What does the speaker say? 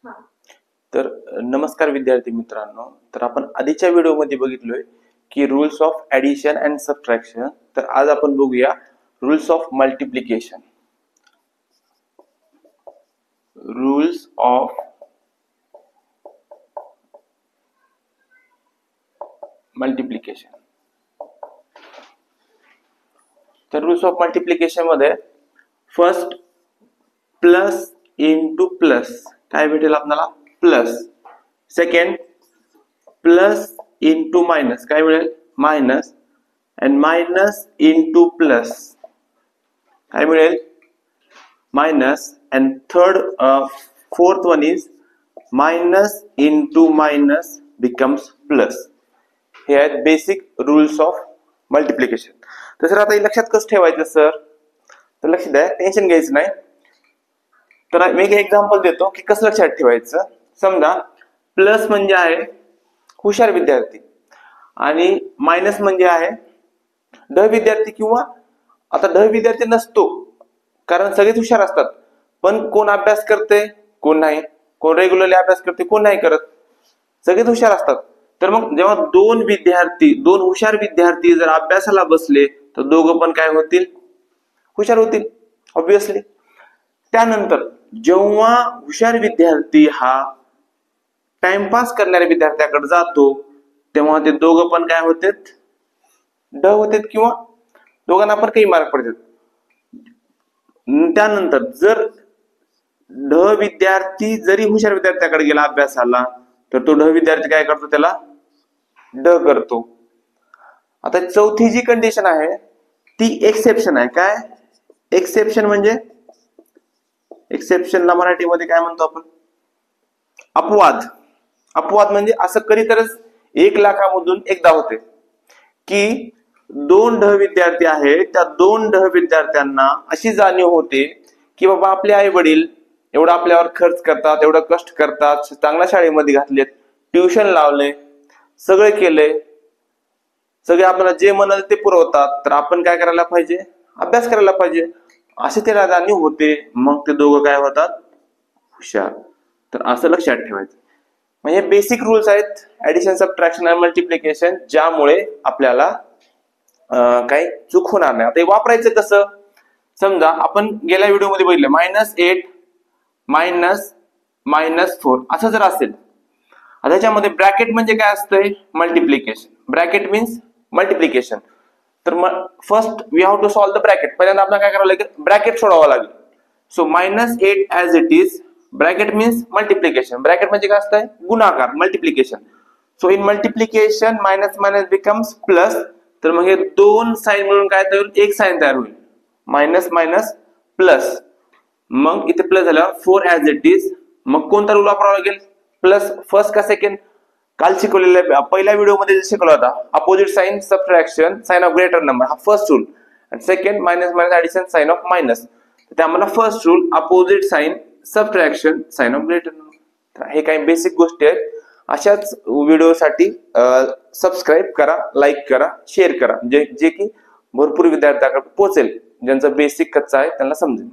तर नमस्कार विद्यार्थी मित्रांनो, तर आपण आधीच्या व्हिडिओमध्ये बघितलोय की rules of addition and subtraction. तर आज आपण बघूया rules of multiplication. Rules of multiplication. तर रूल्स ऑफ मल्टिप्लिकेशन मध्ये फर्स्ट प्लस इंटू प्लस काय भेटेल आपल्याला? Plus. Second plus into minus काय मिळेल? Minus. And minus into plus काय मिळेल? Minus. And third fourth one is minus into minus becomes plus. हे आहेत बेसिक रूल्स ऑफ मल्टिप्लिकेशन. तर सर आता हे लक्षात कसं ठेवायचं सर? तर लक्ष द्या, टेन्शन घ्यायचं नाही. तर मी एक एक्झाम्पल देतो की कसं लक्षात ठेवायचं. समजा प्लस म्हणजे आहे हुशार विद्यार्थी आणि मायनस म्हणजे आहे ढ विद्यार्थी. किंवा आता ढ विद्यार्थी नसतो कारण सगळेच हुशार असतात, पण कोण अभ्यास करते कोण नाही, कोण रेग्युलरली अभ्यास करते कोण नाही करत, सगळेच हुशार असतात. तर मग जेव्हा दोन हुशार विद्यार्थी जर अभ्यासाला बसले तर दोघं पण काय होतील? हुशार होतील ऑब्विसली. त्यानंतर जेव्हा हुशार विद्यार्थी हा टाइमपास करणाऱ्या विद्यार्थ्याकडे जातो तेव्हा ते दोघं पण काय होतात? ड होतात किंवा दोघांना पण काही मार्क पडतात. त्यानंतर जर ढ विद्यार्थी जरी हुशार विद्यार्थ्याकडे गेला अभ्यासाला तर तो ढ विद्यार्थी काय करतो? त्याला ड करतो. आता चौथी जी कंडिशन आहे ती एक्सेप्शन आहे. काय एक्सेप्शन म्हणजे? एक्सेप्शनला मराठीमध्ये काय म्हणतो आपण? अपवाद. अपवाद म्हणजे असं कधीतरच 1 लाखामधून एकदा होते की दोन ढ विद्यार्थी आहेत, त्या दोन ढ विद्यार्थ्यांना अशी जाणीव होते की बाबा आपले आई वडील एवढा आपल्यावर खर्च करतात, एवढं कष्ट करतात, चांगल्या शाळेमध्ये घातलेत, ट्युशन लावले, सगळे केले, सगळे आपल्याला जे म्हणाल ते पुरवतात, तर आपण काय करायला पाहिजे? अभ्यास करायला पाहिजे असे त्याला जाणीव होते. मग ते दोघं काय होतात? हुशार. तर असं लक्षात ठेवायचं. म्हणजे बेसिक रूल्स आहेत ऍडिशन, सबट्रॅक्शन आणि मल्टिप्लिकेशन, ज्यामुळे आपल्याला काही चूक होणार नाही. आता हे वापरायचं कसं? समजा आपण गेल्या व्हिडिओमध्ये बघितलं -8 -4 असं जर असेल, त्याच्यामध्ये ब्रॅकेट म्हणजे काय असतंय? मल्टिप्लिकेशन. Bracket means multiplication. तर first we have to solve the bracket. पहिल्यांदा आपल्याला काय करावं लागेल? ब्रॅकेट सोडवावं लागेल. So -8 as it is, bracket means multiplication. Bracket म्हणजे काय असतंय? गुणाकार, multiplication. So in multiplication minus minus becomes plus. तर मग हे दोन साइन मिळून काय तयार होईल? एक साइन तयार होईल, मायनस मायनस प्लस. मग इथे प्लस झाल्यावर 4 ऍज इट इज. मग कोणता रूल वापरावा लागेल? प्लस फर्स्ट का सेकंड? काल शिकवलेल्या पहिल्या व्हिडिओमध्ये शिकवला होता opposite sign subtraction sign of greater number, हा फर्स्ट रूल. आणि second minus minus addition sign of minus. तर आम्हाला first rule opposite sign subtraction sign of greater number. हे काही बेसिक गोष्टी आहेत. अशाच व्हिडिओसाठी सबस्क्राईब करा, लाईक करा, शेअर करा, जे की भरपूर विद्यार्थ्यांकडे पोहोचेल, ज्यांचं बेसिक कच्चा आहे त्यांना समजेल.